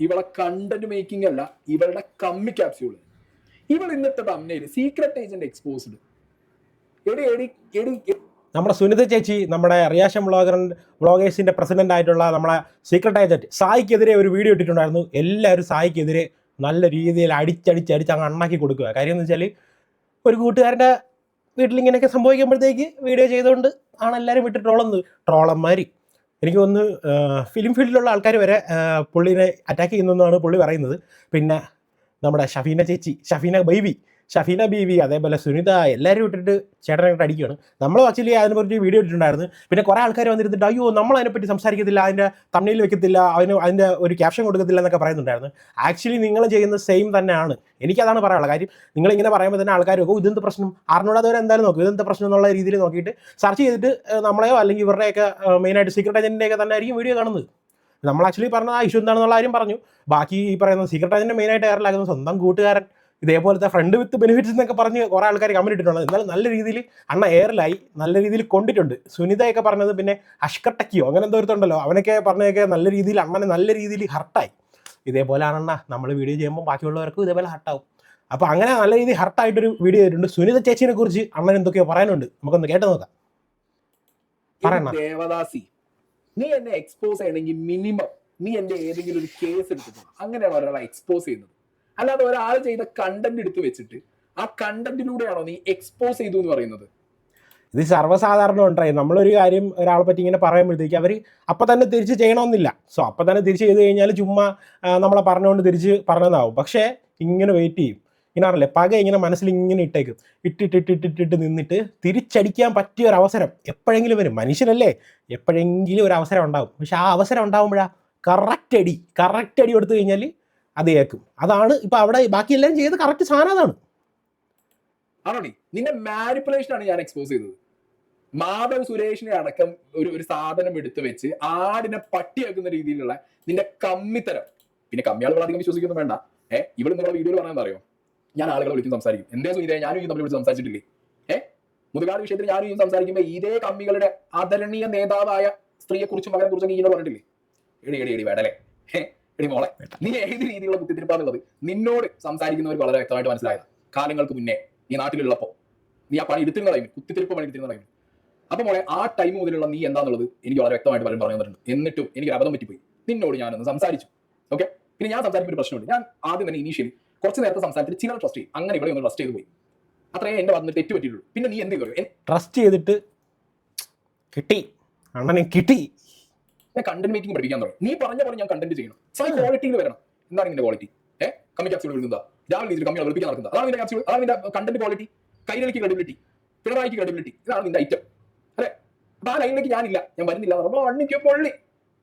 ഇവളെ content making അല്ല, ഇവളുടെ കമ്മി ക്യാപ്സ്യൂള്. ഇവൾ ഇന്നത്തെ തമ്മിൽ സീക്രട്ട് ഏജന്റ് എക്സ്പോസ്ഡ്. നമ്മുടെ സുനിത ചേച്ചി, നമ്മുടെ റിയാക്ഷൻ വ്ളോഗേഴ്സിന്റെ പ്രസിഡന്റ് ആയിട്ടുള്ള നമ്മളെ സീക്രട്ട് ഏജന്റ് സായിക്കെതിരെ ഒരു വീഡിയോ ഇട്ടിട്ടുണ്ടായിരുന്നു. എല്ലാവരും സായിക്കെതിരെ നല്ല രീതിയിൽ അടിച്ചടിച്ചടിച്ച് അങ്ങ് അണ്ണാക്കി കൊടുക്കുക. കാര്യം എന്ന് വെച്ചാൽ ഒരു കൂട്ടുകാരൻ്റെ വീട്ടിലിങ്ങനെയൊക്കെ സംഭവിക്കുമ്പോഴത്തേക്ക് വീഡിയോ ചെയ്തുകൊണ്ട് ആണ് എല്ലാവരും വിട്ട് ട്രോളന്മാർ. എനിക്ക് തോന്നുന്നു ഫിലിം ഫീൽഡിലുള്ള ആൾക്കാർ വരെ പുള്ളിനെ അറ്റാക്ക് ചെയ്യുന്നതെന്നാണ് പുള്ളി പറയുന്നത്. പിന്നെ നമ്മുടെ ഷഫീന ബീവി അതേപോലെ സുനിത എല്ലാവരും ഇട്ടിട്ട് ചേട്ടനായിട്ട് അടിക്കുകയാണ്. നമ്മൾ ആക്ച്വലി അതിനെപ്പറ്റി വീഡിയോ ഇട്ടിട്ടുണ്ടായിരുന്നു. പിന്നെ കുറേ ആൾക്കാർ വന്നിരുന്നിട്ട് അയ്യോ നമ്മൾ അതിനെപ്പറ്റി സംസാരിക്കത്തില്ല, അതിൻ്റെ തമ്മിൽ വെക്കത്തില്ല, അതിൻ്റെ ഒരു ക്യാപ്ഷൻ കൊടുക്കത്തില്ല എന്നൊക്കെ പറയുന്നുണ്ടായിരുന്നു. ആക്ച്വലി നിങ്ങൾ ചെയ്യുന്ന സെയിം തന്നെയാണ്. എനിക്കതാണ് പറയാനുള്ളത്. കാര്യം നിങ്ങളിങ്ങനെ പറയുമ്പോൾ തന്നെ ആൾക്കാർ നോക്കും ഇതെന്ത് പ്രശ്നം, ആറിനോട് അതുവരെ എന്തായാലും നോക്കും ഇതെന്ത് പ്രശ്നം എന്നുള്ള രീതിയിൽ നോക്കിയിട്ട് സെർച്ച് ചെയ്തിട്ട് നമ്മളെയോ അല്ലെങ്കിൽ ഇവരുടെയൊക്കെ മെയിനായിട്ട് സീക്രട്ട് ഏജൻറ്റിൻ്റെയൊക്കെ തന്നെ ആയിരിക്കും വീഡിയോ കാണുന്നത്. നമ്മൾ ആക്ച്വലി പറഞ്ഞ ആ ഇഷ്യൂ എന്താണെന്നുള്ള കാര്യം പറഞ്ഞു. ബാക്കി ഈ പറയുന്ന സീക്രട്ട് ഏജൻറ്റ് മെയിനായിട്ട് എയറിലാക്കുന്നത് സ്വന്തം കൂട്ടുകാരൻ ഇതേപോലത്തെ ഫ്രണ്ട് വിത്ത് ബെനിഫിറ്റ്സ് എന്നൊക്കെ പറഞ്ഞ് കുറേ ആൾക്കാർ കമൻറ്റ് ഇട്ടിട്ടുണ്ട്. എന്നാലും നല്ല രീതിയിൽ അണ്ണ എയറിലായി, നല്ല രീതിയിൽ കൊണ്ടിട്ടുണ്ട്. സുനിതയൊക്കെ പറഞ്ഞത് പിന്നെ അഷ്കട്ടക്കിയോ അങ്ങനെ എന്തോ ഒരുത്തുണ്ടല്ലോ, അവനൊക്കെ പറഞ്ഞതൊക്കെ നല്ല രീതിയിൽ അണ്ണനെ നല്ല രീതിയിൽ ഹർട്ടായി. ഇതേപോലെയാണെണ്ണ നമ്മൾ വീഡിയോ ചെയ്യുമ്പോൾ ബാക്കിയുള്ളവർക്കും ഇതേപോലെ ഹർട്ടാവും. അപ്പോൾ അങ്ങനെ നല്ല രീതിയിൽ ഹർട്ടായിട്ടൊരു വീഡിയോ ചെയ്തിട്ടുണ്ട്. സുനിത ചേച്ചിനെ കുറിച്ച് അണ്ണൻ എന്തൊക്കെയോ പറയാനുണ്ട്, നമുക്കൊന്ന് കേട്ട് നോക്കാം. പറയണ ദേവദാസി, നീ എന്നെ എക്സ്പോസ് ചെയ്യണമെങ്കിൽ മിനിമം നീ എന്റെ ഏതെങ്കിലും ഒരു കേസ് എടുത്തിട്ട് അങ്ങനെയാണ് ഒരാളെ എക്സ്പോസ് ചെയ്യുന്നത്. അല്ലാതെ ഒരാൾ ചെയ്ത കണ്ടന്റ് എടുത്തു വെച്ചിട്ട് ആ കണ്ടന്റിലൂടെയാണോ നീ എക്സ്പോസ് ചെയ്തു എന്ന് പറയുന്നത്? ഇത് സർവ്വസാധാരണ ഉണ്ടായി. നമ്മളൊരു കാര്യം ഒരാളെ പറ്റി ഇങ്ങനെ പറയുമ്പോഴത്തേക്ക് അവർ അപ്പം തന്നെ തിരിച്ച് ചെയ്യണമെന്നില്ല. സോ അപ്പം തന്നെ തിരിച്ച് ചെയ്ത് കഴിഞ്ഞാൽ ചുമ്മാ നമ്മളെ പറഞ്ഞുകൊണ്ട് തിരിച്ച് പറഞ്ഞതാവും. പക്ഷേ ഇങ്ങനെ വെയിറ്റ് ചെയ്യും. ഇങ്ങനെ അറിയില്ലേ, പക ഇങ്ങനെ മനസ്സിൽ ഇങ്ങനെ ഇട്ടേക്കും. ഇട്ടിട്ട് നിന്നിട്ട് തിരിച്ചടിക്കാൻ പറ്റിയ ഒരു അവസരം എപ്പോഴെങ്കിലും വരും. മനുഷ്യനല്ലേ, എപ്പോഴെങ്കിലും ഒരു അവസരം ഉണ്ടാവും. പക്ഷെ ആ അവസരം ഉണ്ടാകുമ്പോഴാണ് കറക്റ്റ് അടി കൊടുത്തു കഴിഞ്ഞാൽ അത് കേൾക്കും. അതാണ് ഇപ്പം അവിടെ ബാക്കി എല്ലാവരും ചെയ്ത് കറക്റ്റ് സാധനം അതാണ്. ആണോടി, നിന്റെ മാനിപ്പുലേഷൻ ആണ് ഞാൻ എക്സ്പോസ് ചെയ്തത്. മാധവ് സുരേഷിനെ അടക്കം ഒരു സാധനം എടുത്തു വെച്ച് ആടിനെ പട്ടിയാക്കുന്ന രീതിയിലുള്ള നിന്റെ കമ്മിത്തരം. പിന്നെ കമ്മിയാളുകൾ അധികം വിശ്വസിക്കൊന്നും വേണ്ട. ഇവിടെ നിങ്ങളുടെ വീഡിയോയിൽ പറഞ്ഞാൽ അറിയോ, ഞാൻ ആളുകളെ വിളിച്ച് സംസാരിക്കും. എന്തേ സുനിതയെ ഞാനും ഈ തമ്മിൽ വിളിച്ച് സംസാരിച്ചിട്ടില്ലേ? മുതുകാട് വിഷയത്തിൽ ഞാനും ഈ സംസാരിക്കുമ്പോൾ ഇതേ കമ്മികളുടെ ആദരണീയ നേതാവായ സ്ത്രീയെ കുറിച്ചും മകനെ കുറിച്ചൊക്കെ ഇങ്ങനെ പറഞ്ഞിട്ടില്ലേ? എടി വേടല്ലേ, എടി മോളെ, നീ ഏത് രീതിയിലുള്ള കുത്തിത്തിരിപ്പാന്നുള്ളത് നിന്നോട് സംസാരിക്കുന്നവർക്ക് വളരെ വ്യക്തമായിട്ട് മനസ്സിലായതാണ്. കാലങ്ങൾക്ക് മുന്നേ നീ നാട്ടിലുള്ളപ്പോ നീ ആ പണി എടുത്തിരുന്ന ടൈമിൽ, കുത്തിത്തിരിപ്പ് പണി എടുത്തിരുന്ന ടൈമിൽ. അപ്പൊ മോളെ ആ ടൈം മുതലുള്ള നീ എന്താന്നുള്ളത് എനിക്ക് വളരെ വ്യക്തമായിട്ട് പലരും പറഞ്ഞു തന്നിട്ടുണ്ട്. എന്നിട്ടും എനിക്ക് അബദ്ധം പറ്റിപ്പോയി. നിന്നോട് ഞാനൊന്ന് സംസാരിച്ചു. ഓക്കെ, പിന്നെ ഞാൻ സംസാരിക്കുന്ന ഒരു പ്രശ്നമുണ്ട്. ഞാൻ ആദ്യം തന്നെ ഇനീഷ്യലി കുറച്ച് നേരത്തെ സംസാരത്തിൽ ചിലർ ട്രസ്റ്റ് ചെയ്യും. അങ്ങനെ ഇവിടെ ഒന്ന് ട്രസ്റ്റ് ചെയ്ത് പോയി. അത്രേ എന്റെ വന്നിട്ട് തെറ്റ് പറ്റിയിട്ടുള്ളൂ. പിന്നെ നീ എന്ത് പറയും? ട്രസ്റ്റ് ചെയ്തിട്ട് കിട്ടി, അണ്ണനെ കിട്ടി. ഞാൻ കണ്ടന്റ് മേക്കിംഗ് പഠിപ്പിക്കാൻ തുടങ്ങി. നീ പറഞ്ഞ പോലെ ഞാൻ കണ്ടന്റ് ചെയ്യണം. ക്വാളിറ്റിയിൽ വരണം. എന്താണ് നിന്റെ ക്വാളിറ്റി? കമ്മി ക്യാപ്സ്യൂൾ എഴുതുന്നതാ, രാവിലെ രീതിയിൽ കമ്മി വെളുപ്പിക്കാൻ നടക്കുന്നത്, അതാണ് നിന്റെ ക്യാപ്സ്യൂൾ, അതാണ് നിന്റെ കണ്ടന്റ് ക്വാളിറ്റി. കൈരളിക്ക് ക്രെഡിബിലിറ്റി, പിണറായിക്ക് ക്രെഡിബിലിറ്റി, ഇതാണ് നിന്റെ ഐറ്റം അല്ലെ? അപ്പൊ ആ ലൈനിലേക്ക് ഞാനില്ല, ഞാൻ വരുന്നില്ല എന്ന് പറഞ്ഞപ്പോൾ അണ്ണിക്ക് പൊള്ളി.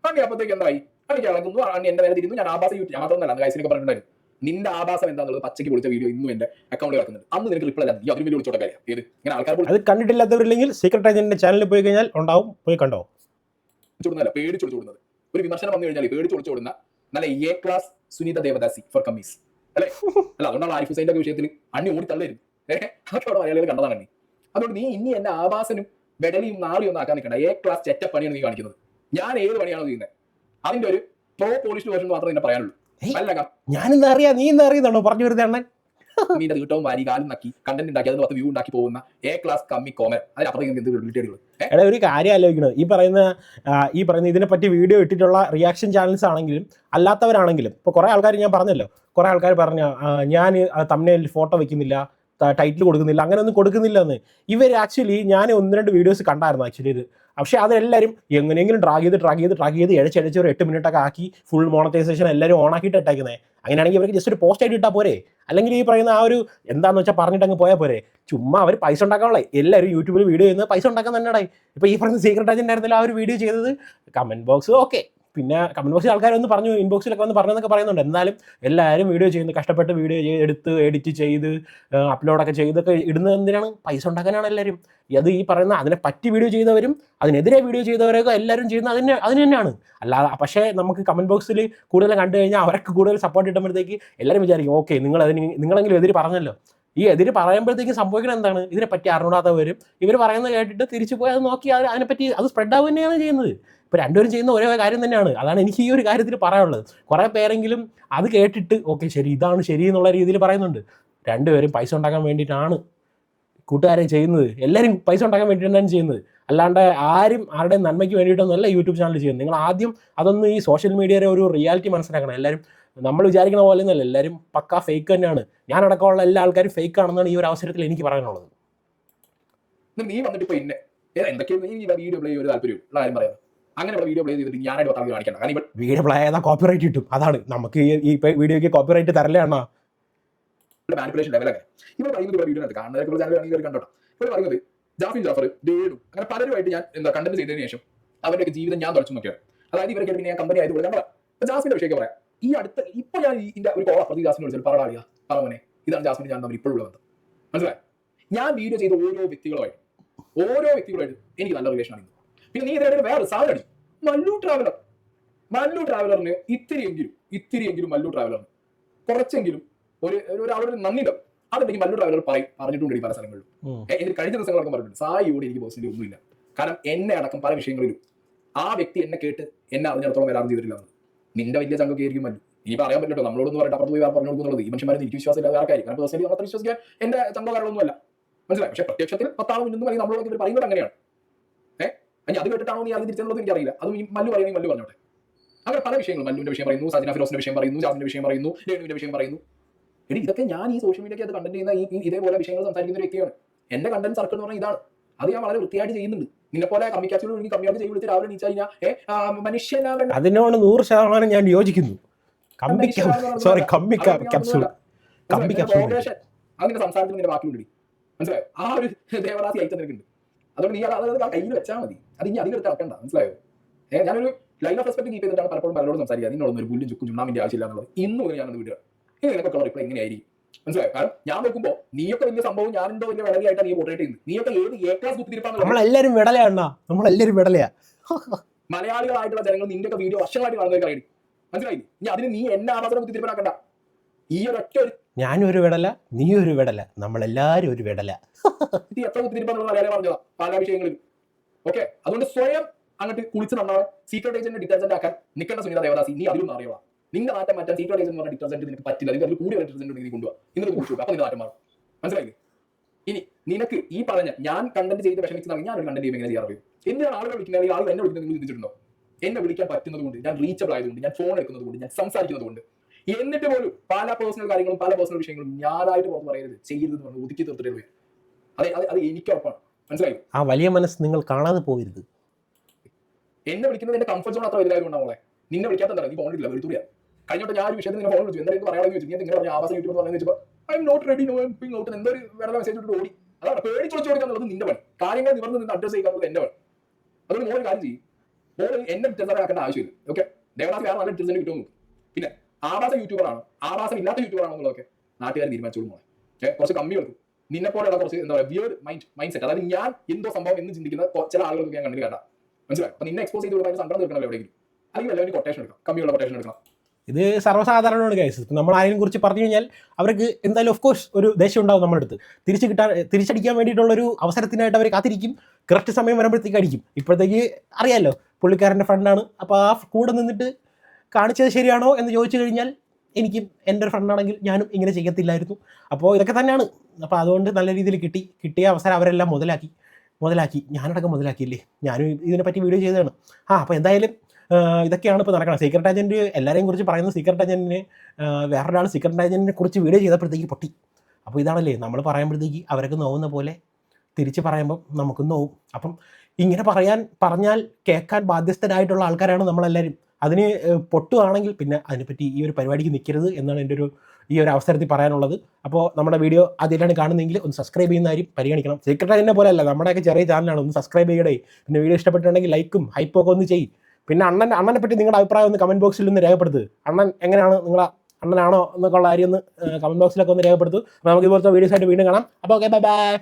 അണ്ണി അപ്പത്തേക്ക് എന്തായി? അണ്ണിക്ക് ഇളകുന്നു, അണ്ണി എന്റെ നേരെ തിരിഞ്ഞു. ഞാൻ ആഭാസം യൂട്യൂബ് മാത്രമല്ല ഗൈസിനൊക്കെ പറഞ്ഞിട്ടുണ്ടായിരുന്നു. നിന്റെ ആഭാസം എന്താന്നുള്ളത് പച്ചയ്ക്ക് പൊളിച്ച വീഡിയോ ഇന്നും എന്റെ അക്കൗണ്ടിൽ കിടക്കുന്നുണ്ട്. അന്ന് നിനക്ക് റിപ്ലൈ അല്ല, ഈ അതിന് വീഡിയോ വിളിച്ചോട്ടെ കാര്യം ഏത് ഇങ്ങനെ ആൾക്കാർ അത് കണ്ടിട്ടില്ലാത്തവരില്ലെങ്കിൽ സീക്രട്ട് ഏജന്റിന്റെ ചാനലിൽ പോയി കഴിഞ്ഞാൽ ഉണ്ടാവും, പോയി കണ്ടോ. പേടിച്ചോടുന്നത് ഒരു വിമർശനം വന്നു കഴിഞ്ഞാൽ പേടിച്ചോടുന്ന നല്ല എ ക്ലാസ് സുനിത ദേവദാസി ഫോർ കമ്മീസ് അല്ലെ? അല്ല, അതുകൊണ്ടാണ് ആരിഫ് ഹുസൈന്റെ വിഷയത്തിൽ അണ്ണി ഓടി തള്ളരുത്. അതൊക്കെ മലയാളികൾ കണ്ടതാണ് അണ്ണി. അതുകൊണ്ട് നീ ഇനി എന്നെ ആഭാസനും വെടലിയും നാളിയും ഒന്നും ആക്കാൻ നിൽക്കണ്ട. എ ക്ലാസ് ചെറ്റ പണിയാണ് നീ കാണിക്കുന്നത്. ഞാൻ ഏത് പണിയാണോ ചെയ്യുന്നത് അതിന്റെ ഒരു പ്രോ പോളിഷ്ഡ് വേർഷൻ മാത്രമേ എന്നെ പറയാനുള്ളൂ. ഞാനെന്താ അറിയാ, നീ എന്താ അറിയുന്നുണ്ടോ പറഞ്ഞു വരുന്നത് അണ്ണൻ? നീ തീട്ടവും വാരി കാലും നക്കി കണ്ടന്റ് ഉണ്ടാക്കി അതിന് 10 വ്യൂ ഉണ്ടാക്കി പോകുന്ന എ ക്ലാസ് കമ്മി കോമൻ. അതിനപ്പുറത്തേക്ക് എന്ത് ക്രെഡിബിലിറ്റിയുള്ളൂ? ഒരു കാര്യം ആലോചിക്കണം. ഈ പറയുന്ന ഇതിനെപ്പറ്റി വീഡിയോ ഇട്ടിട്ടുള്ള റിയാക്ഷൻ ചാനൽസ് ആണെങ്കിലും അല്ലാത്തവരാണെങ്കിലും ഇപ്പോൾ കുറേ ആൾക്കാർ ഞാൻ പറഞ്ഞല്ലോ, കുറേ ആൾക്കാർ പറഞ്ഞ ഞാൻ തംബ്നെയിലിൽ ഫോട്ടോ വെക്കുന്നില്ല, ടൈറ്റിൽ കൊടുക്കുന്നില്ല, അങ്ങനെ ഒന്നും കൊടുക്കുന്നില്ല എന്ന്. ഇവർ ആക്ച്വലി ഞാൻ 1-2 വീഡിയോസ് കണ്ടായിരുന്നു ആക്ച്വലി ഇത്. പക്ഷേ അതെല്ലാവരും എങ്ങനെയെങ്കിലും ട്രാക്ക് ചെയ്ത് ഇഴച്ചടിച്ച് ഒരു 8 മിനിറ്റൊക്കെ ആക്കി ഫുൾ മോണറ്റൈസേഷൻ എല്ലാവരും ഓണാക്കിയിട്ട് ഇട്ടേക്കുന്നത്. അങ്ങനെയാണെങ്കിൽ ഇവർക്ക് ജസ്റ്റ് ഒരു പോസ്റ്റ് ആയിട്ട് ഇട്ടാൽ പോരെ? അല്ലെങ്കിൽ ഈ പറയുന്ന ആ ഒരു എന്താണെന്ന് വെച്ചാൽ പറഞ്ഞിട്ട് അങ്ങ് പോയാൽ പോരെ? ചുമ്മാ അവർ പൈസ ഉണ്ടാക്കാനുള്ള എല്ലാവരും യൂട്യൂബിൽ വീഡിയോ ചെയ്യുന്നത് പൈസ ഉണ്ടാക്കാൻ തന്നെയായി. ഇപ്പോൾ ഈ പറയുന്ന സീക്രട്ട് ഏജന്റ് ആയിരുന്നല്ലോ ആ ഒരു വീഡിയോ ചെയ്തത്. കമൻറ്റ് ബോക്സ് ഓക്കെ, പിന്നെ കമൻറ്റ് ബോക്സിൽ ആൾക്കാരൊന്ന് പറഞ്ഞു, ഇൻബോക്സിലൊക്കെ വന്ന് പറഞ്ഞെന്നൊക്കെ പറയുന്നുണ്ട്. എന്നാലും എല്ലാവരും വീഡിയോ ചെയ്യുന്നു, കഷ്ടപ്പെട്ട് വീഡിയോ എടുത്ത് എഡിറ്റ് ചെയ്ത് അപ്ലോഡൊക്കെ ചെയ്തൊക്കെ ഇടുന്നത് എന്തിനാണ്? പൈസ ഉണ്ടാക്കാനാണ് എല്ലാവരും. അത് ഈ പറയുന്ന അതിനെ പറ്റി വീഡിയോ ചെയ്തവരും അതിനെതിരെ വീഡിയോ ചെയ്തവരൊക്കെ എല്ലാവരും ചെയ്യുന്നത് അതിന് തന്നെയാണ്. അല്ലാതെ പക്ഷേ നമുക്ക് കമൻറ്റ് ബോക്സിൽ കൂടുതൽ കണ്ടു കഴിഞ്ഞാൽ അവർക്ക് കൂടുതൽ സപ്പോർട്ട് കിട്ടുമ്പോഴത്തേക്ക് എല്ലാവരും വിചാരിക്കും ഓക്കെ നിങ്ങളെങ്കിലും എതിര് പറഞ്ഞല്ലോ, ഈ എതിര് പറയുമ്പോഴത്തേക്കും സംഭവിക്കുന്നത് എന്താണ്? ഇതിനെപ്പറ്റി അറിഞ്ഞൂടാത്തവരും ഇവർ പറയുന്നത് കേട്ടിട്ട് തിരിച്ചു പോയി അത് നോക്കി അതിനെപ്പറ്റി അത് സ്പ്രെഡ് ആവുക തന്നെയാണ് ചെയ്യുന്നത്. ഇപ്പോൾ രണ്ടുപേരും ചെയ്യുന്ന ഒരേ കാര്യം തന്നെയാണ്. അതാണ് എനിക്ക് ഈ ഒരു കാര്യത്തിൽ പറയാനുള്ളത്. കുറേ പേരെങ്കിലും അത് കേട്ടിട്ട് ഓക്കെ ശരി ഇതാണ് ശരി എന്നുള്ള രീതിയിൽ പറയുന്നുണ്ട്. രണ്ടുപേരും പൈസ ഉണ്ടാക്കാൻ വേണ്ടിയിട്ടാണ് കൂട്ടുകാരെ ചെയ്യുന്നത്. എല്ലാവരും പൈസ ഉണ്ടാക്കാൻ വേണ്ടിയിട്ടാണ് ചെയ്യുന്നത്. അല്ലാണ്ട് ആരും ആരുടെയും നന്മയ്ക്ക് വേണ്ടിയിട്ടൊന്നുമല്ല യൂട്യൂബ് ചാനൽ ചെയ്യുന്നത്. നിങ്ങൾ ആദ്യം അതൊന്ന് ഈ സോഷ്യൽ മീഡിയയുടെ ഒരു റിയാലിറ്റി മനസ്സിലാക്കണം. എല്ലാവരും നമ്മൾ വിചാരിക്കുന്ന പോലെ ഒന്നുമല്ല, എല്ലാവരും പക്കാ ഫേക്ക് തന്നെയാണ്. ഞാനടക്കമുള്ള എല്ലാ ആൾക്കാരും ഫേക്ക് ആണെന്നാണ് ഈ ഒരു അവസരത്തിൽ എനിക്ക് പറയാനുള്ളത്. നീ വന്നിട്ട് ഇപ്പൊ എന്തൊക്കെയോ വീഡിയോ പ്ലേ ഒരു താല്പര്യം ഉള്ള കാര്യം പറയാം. അങ്ങനെയുള്ള വീഡിയോ പ്ലേ ചെയ്തിട്ട് ഞാനായിട്ട് പത്താം കാണിക്കണം. കാരണം വീഡിയോ പ്ലേ ചെയ്താൽ കോപ്പിറൈറ്റ് കിട്ടും. അതാണ് നമുക്ക് ഈ വീഡിയോക്ക് കോപ്പിറൈറ്റ് തരലാണോ മാനിപ്പുലേഷൻ ലെവലൊക്കെ ഇവിടെ പറയുന്നത്. ഇവിടെ വീഡിയോ കാണുന്നതൊക്കെ ചാനൽ കണ്ടോട്ടോ. ഇവിടെ പറയുന്നത് ജാഫിൻ ജാഫർ, ദേഡു അങ്ങനെ പലരുമായിട്ട് ഞാൻ കണ്ടന്റ് ചെയ്തതിനു ശേഷം അവരുടെയൊക്കെ ജീവിതം ഞാൻ തുടച്ചു നോക്കിയാണ്. അതായത് ഇവരൊക്കെ പിന്നെ ഞാൻ കമ്പനി ആയതുകൊണ്ട് കണ്ടതാണ്. അപ്പൊ ജാസ്മിന്റെ വിഷയമൊക്കെ പറയാം. ഈ അടുത്ത ഇപ്പൊ ഞാൻ ഇതിന്റെ ഒരു കോൾ അപ്പുറത്ത് ജാസ്മിനെ വിളിച്ചത് പറയാ പറഞ്ഞെ ഇതാണ് ജാസ്മിന് ഞാൻ തമ്മിൽ ഇപ്പോഴുള്ള ബന്ധം. മനസ്സിലായി? ഞാൻ വീഡിയോ ചെയ്ത ഓരോ വ്യക്തികളുമായിട്ട് എനിക്ക് നല്ല റിലേഷൻ ആണ്. പിന്നെ നീ ഇതിനിടെ വേറെ സാധനം അടിച്ചു. മല്ലു ട്രാവലറിന് ഇത്തിരിയെങ്കിലും മല്ലു ട്രാവലറിന് കുറച്ചെങ്കിലും ഒരാളോട് നന്ദി ഉണ്ടാവും. അതുണ്ടെങ്കിൽ മല്ലു ട്രാവലർ പറഞ്ഞിട്ടുണ്ട് പല സ്ഥലങ്ങളിലും. എനിക്ക് കഴിഞ്ഞ ദിവസങ്ങളൊക്കെ പറഞ്ഞിട്ടുണ്ട് സായിയോട് എനിക്ക് പേഴ്സണലി ഒന്നുമില്ല. കാരണം എന്നെ അടക്കം പല വിഷയങ്ങളിലും ആ വ്യക്തി എന്നെ കേട്ട് എന്നെ അറിഞ്ഞിടത്തോളം വരാൻ ചെയ്തിട്ടില്ല. നിന്റെ വലിയ ചങ്കൊക്കെ ആയിരിക്കും മല്ലു. ഇനി പറയാൻ പറ്റില്ലോ നമ്മളോടൊന്നും പറഞ്ഞിട്ട് അപ്പുറത്ത് പോയി പറഞ്ഞു കൊടുക്കുന്നുള്ളത്. ഈ മനുഷ്യന്മാരെ എനിക്ക് വിശ്വാസമില്ല ആർക്കായിരിക്കും. കാരണം പേഴ്സണലി അത്ര വിശ്വസിക്കാൻ എന്റെ ചങ്കോ കാര്യങ്ങളൊന്നുമല്ല. മനസ്സിലായി? പക്ഷെ പ്രത്യക്ഷത്തിൽ 10 ആൾ മുന്നും അല്ലെങ്കിൽ നമ്മളോട് ഇവർ പറയുന്നത് അങ്ങനെയാണ്. അത് കേട്ടിട്ടാണോ നീ അത് തിരിച്ചെന്നുള്ളത് എനിക്കറിയില്ല. അതും ഈ മല്ലു പറയുന്നത് മല്ലു പറഞ്ഞോട്ടെ. അങ്ങനെ പല വിഷയങ്ങളും മല്ലുവിന്റെ വിഷയം പറയുന്നു, സജന ഫിറോസിന്റെ വിഷയം പറയുന്നു, ജാസിന്റെ വിഷയം പറയുന്നു, രേണുവിന്റെ വിഷയം പറയുന്നു. എടി ഇതൊക്കെ ഞാൻ ഈ സോഷ്യൽ മീഡിയയ്ക്ക് അത് കണ്ടന്റ് ചെയ്യുന്ന ഇതേപോലെ വിഷയങ്ങൾ സംസാരിക്കുന്ന ഒരു വ്യക്തിയാണ്. എന്റെ കണ്ടന്റ് സർക്കിൾ എന്ന് പറഞ്ഞാൽ ഇതാണ്. അത് ഞാൻ വളരെ വൃത്തിയായിട്ട് ചെയ്യുന്നുണ്ട്. നിന്നെ പോലെ കമ്മിക്കാച്ചുകൾ കമ്മിയായിട്ട് ചെയ്ത് വിളിച്ച് രാവിലെ നീച്ചാൽ കഴിഞ്ഞാൽ മനുഷ്യനാണ്. അതിനോട് 100% ഞാൻ യോജിക്കുന്നു. അങ്ങനെ സംസാരത്തിൽ നിന്റെ ബാക്കിയുണ്ട്. മനസ്സിലായോ? ആ ഒരു ദേവദാസി അയച്ചു നിനക്കുണ്ട്. അതുകൊണ്ട് നീ അത് കയ്യിൽ വെച്ചാൽ മതി. അത് ഇനി അധികം എടുത്ത് ഇറക്കണ്ട. മനസ്സിലായോ? ഞാനൊരു ലൈൻ ഓഫ് റെസ്പെക്ട് കീപ്പ് ചെയ്തിട്ടാണ് പലപ്പോഴും പലരോടും സംസാരിക്കുക. നിന്നോടൊന്നും ഒരു പുല്ലും ചുക്കും ചുണ്ണാമിന്റെ ആവശ്യമില്ല എന്നുള്ളത് ഇന്നും മുതൽ ഞാനത് വിടുക. ഇനി നിനക്കൊക്കെ റിപ്ലൈ എങ്ങനെയായിരിക്കും? മനസ്സിലായോ? കാരണം ഞാൻ നോക്കുമ്പോൾ നീയൊക്കെ വലിയ സംഭവം ഞാൻ എന്തോ വലിയ വിടലായിട്ടാണ് നീ പോർട്രേറ്റ് ചെയ്യുന്നത്. നീയൊക്കെ ഏത് എ ക്ലാസ് കുത്തിരിപ്പാണ്. നമ്മളെല്ലാരും വിടലയാ. മലയാളികളായിട്ടുള്ള ജനങ്ങൾ നിന്റെയൊക്കെ വീഡിയോ വർഷങ്ങളായിട്ട് കാണുന്നവർക്ക് അറിയാം. മനസ്സിലായില്ലേ? ഇനി അതിന് നീ എന്നെ ആവാസന കുത്തിരിപ്പാക്കണ്ട. ഈ ഒരൊറ്റ ഞാനും ഒരു വിടല, നീ ഒരു വിടല, നമ്മളെല്ലാരും ഒരു വിടല. ഇത് എത്ര കുത്തിരിപ്പാന്നുള്ള മലയാളം പറഞ്ഞതാ പല വിഷയങ്ങളിലും. ഓക്കെ, അതുകൊണ്ട് സ്വയം അങ്ങോട്ട് കുളിച്ച് നന്നാണ് സീക്രട്ട് ഏജന്റ് ഡിറ്റർജന്റ് ആക്കാൻ നിൽക്കേണ്ട സുനിത ദേവദാസി. നീ അതിലൊന്നും അറിയാം. നിന്റെ നാട്ടം മാറ്റാൻ സീക്രട്ട് ഏജന്റ് പറഞ്ഞ ഡിറ്റർജന്റ് നിനക്ക് പറ്റില്ല. നിനക്ക് അതിൽ കൂടിയ ഡിറ്റർജന്റ് നീ കൊണ്ടുപോകാം. ഇന്നലെ കുടിച്ചു അപ്പൊ നിന്റെ നാട്ടം മാറും. മനസ്സിലായില്ലേ? ഇനി നിനക്ക് ഈ പറഞ്ഞ ഞാൻ കണ്ടന്റ് ചെയ്ത് വിഷമിച്ചതാണെങ്കിൽ ഞാനൊരു കണ്ടന്റ് ചെയ്യുമ്പോൾ എങ്ങനെ ചെയ്യാറ്? എന്തിനാണ് ആളുകൾ വിളിക്കുന്നത്? ആളുകൾ എന്നെ വിളിക്കുന്നത് നിങ്ങൾ ചിന്തിച്ചിട്ടുണ്ടോ? എന്നെ വിളിക്കാൻ പറ്റുന്നത് കൊണ്ട്, ഞാൻ റീച്ചബിൾ ആയതുകൊണ്ട്, ഞാൻ ഫോൺ എടുക്കുന്നത് കൊണ്ട്, ഞാൻ സംസാരിക്കുന്നത് കൊണ്ട്, എന്നിട്ട് പോലും പല പേഴ്സണൽ കാര്യങ്ങളും പല പേഴ്സണൽ വിഷയങ്ങളും ഞാനായിട്ട് പുറത്ത് പറയരുത്, ചെയ്യരുത് എന്ന് പറഞ്ഞു ഒതുക്കി തീർത്തിട്ടേ. അത് എനിക്ക് ഉറപ്പാണ്. മനസ്സിലായി? ആ വലിയ മനസ്സ് നിങ്ങൾ കാണാതെ പോകരുത്. എന്നെ വിളിക്കുന്നത് എന്റെ കംഫർട്ട് സോൺ അത്ര വലുതായതുകൊണ്ട് നമ്മളെ നിന്നെ വിളിക്കാത്ത നീ ഫോണില്ല വെളുത്തൂരിയ. കഴിഞ്ഞോട്ട് ഞാൻ ഒരു വിഷയത്തിൽ ഫോൺ വിളിച്ചു എന്തായാലും പറയാമെന്ന് ചോദിച്ചു. നീ നിങ്ങൾ പറഞ്ഞ ആവാസ യൂട്യൂബ് പറഞ്ഞു വെച്ചപ്പോൾ I'm not ready no not എന്തൊരു വേറെ മെസ്സേജ് ഇട്ട് ഓടി. അതാണ് പേടിച്ചൊളിച്ചു കൊടുക്കാന്നുള്ളത് നിന്റെ പണി. കാര്യങ്ങൾ നിവർന്ന് നിന്ന് അഡ്രസ് ചെയ്യാനുള്ളത് എന്റെ പണി. അതുകൊണ്ട് മോൾ കാര്യം ചെയ്യും. മോൾ എന്നെ ഡിറ്റർജന്റ് ആക്കേണ്ട ആവശ്യമില്ല. ഓക്കെ, ദേവദാസ് വേറെ നല്ല ഡിറ്റർജന്റ് കിട്ടുമെന്ന്. പിന്നെ ആവാസ യൂട്യൂബറാണ് ആവാസം ഇല്ലാത്ത യൂട്യൂബറാണോ എന്നുള്ളതൊക്കെ നാട്ടുകാർ തീരുമാനിച്ചോളും. മോളെ കുറച്ച് കമ്മി കൊടുക്കും. നിന്നെ പോലെയുള്ള കുറച്ച് എന്താ പറയുക വിയർഡ് മൈൻഡ് സെറ്റ്, അതായത് ഞാൻ എന്തോ സംഭവം എന്ന് ചിന്തിക്കുന്ന ചില ആളുകൾക്ക് ഞാൻ കണ്ടു കേട്ടാ. മനസ്സിലായി? അപ്പൊ നിന്നെ എക്സ്പോസ് ചെയ്ത് കൊടുക്കാൻ സങ്കടം തീർക്കണം എവിടെയെങ്കിലും, അല്ലെങ്കിൽ എല്ലാവരും കൊട്ടേഷൻ എടുക്കാം, കമ്മിയുള്ള കൊട്ടേഷൻ എടുക്കണം. ഇത് സർവ്വസാധാരണമാണ് കേസ്. നമ്മൾ ആരെയും കുറിച്ച് പറഞ്ഞു കഴിഞ്ഞാൽ അവർക്ക് എന്തായാലും ഓഫ് കോഴ്സ് ഒരു ദേഷ്യം ഉണ്ടാവും നമ്മുടെ അടുത്ത്. തിരിച്ചടിക്കാൻ വേണ്ടിയിട്ടുള്ളൊരു അവസരത്തിനായിട്ട് അവർ കാത്തിരിക്കും. കറക്റ്റ് സമയം വരുമ്പോഴത്തേക്ക് അടിക്കും. ഇപ്പോഴത്തേക്ക് അറിയാമല്ലോ പുള്ളിക്കാരൻ്റെ ഫ്രണ്ടാണ്. അപ്പോൾ ആ കൂടെ നിന്നിട്ട് കാണിച്ചത് ശരിയാണോ എന്ന് ചോദിച്ചു കഴിഞ്ഞാൽ എനിക്കും എൻ്റെ ഒരു ഫ്രണ്ടാണെങ്കിൽ ഞാനും ഇങ്ങനെ ചെയ്യത്തില്ലായിരുന്നു. അപ്പോൾ ഇതൊക്കെ തന്നെയാണ്. അപ്പോൾ അതുകൊണ്ട് നല്ല രീതിയിൽ കിട്ടിയ അവസരം അവരെല്ലാം മുതലാക്കി ഞാനടക്കം മുതലാക്കിയില്ലേ. ഞാനും ഇതിനെപ്പറ്റി വീഡിയോ ചെയ്തതാണ്. അപ്പോൾ എന്തായാലും ഇതൊക്കെയാണ് ഇപ്പോൾ നടക്കുന്നത്. സീക്രട്ട് ഏജൻറ്റ് എല്ലാവരെയും കുറിച്ച് പറയുന്നത് സീക്രട്ട് ഏജൻറ്റിനെ വേറൊരാൾ സീക്രട്ട് ഏജൻറ്റിനെ കുറിച്ച് വീഡിയോ ചെയ്തപ്പോഴത്തേക്ക് പൊട്ടി. അപ്പോൾ ഇതാണല്ലേ നമ്മൾ പറയുമ്പോഴത്തേക്ക് അവരൊക്കെ നോവുന്ന പോലെ തിരിച്ച് പറയുമ്പം നമുക്കും നോവും. അപ്പം ഇങ്ങനെ പറഞ്ഞാൽ കേൾക്കാൻ ബാധ്യസ്ഥരായിട്ടുള്ള ആൾക്കാരാണ് നമ്മളെല്ലാവരും. അതിന് പൊട്ടുകയാണെങ്കിൽ പിന്നെ അതിനെപ്പറ്റി ഈ ഒരു പരിപാടിക്ക് നിൽക്കരുത് എന്നാണ് എൻ്റെ ഈ ഒരു അവസരത്തിൽ പറയാനുള്ളത്. അപ്പോൾ നമ്മുടെ വീഡിയോ ആദ്യമായിട്ടാണ് കാണുന്നതെങ്കിൽ ഒന്ന് സബ്സ്ക്രൈബ് ചെയ്യുന്നതാരും പരിഗണിക്കണം. സീക്രട്ട് ഏജൻറ്റിനെ പോലെ അല്ല, നമ്മുടെയൊക്കെ ചെറിയ ചാനലാണ്. ഒന്ന് സബ്സ്ക്രൈബ് ചെയ്യടേ. പിന്നെ വീഡിയോ ഇഷ്ടപ്പെട്ടിട്ടുണ്ടെങ്കിൽ ലൈക്കും ഹൈപ്പൊക്കെ ഒന്ന് ചെയ്യും. പിന്നെ അണ്ണനെ പറ്റി നിങ്ങളുടെ അഭിപ്രായം ഒന്ന് കമൻറ്റ് ബോക്സിൽ ഒന്ന് രേഖപ്പെടുത്തുക. അണ്ണൻ എങ്ങനെയാണ്, നിങ്ങളെ അണ്ണനാണോ എന്നൊക്കെ ഉള്ള കാര്യം ഒന്ന് കമൻറ്റ് ബോക്സിലൊക്കെ ഒന്ന് രേഖപ്പെടുത്തുക. അപ്പോൾ നമുക്ക് ഇതുപോലത്തെ വീഡിയോസ് ആയിട്ട് വീണ്ടും കാണാം. അപ്പോൾ ഓക്കെ, ബൈ ബൈ.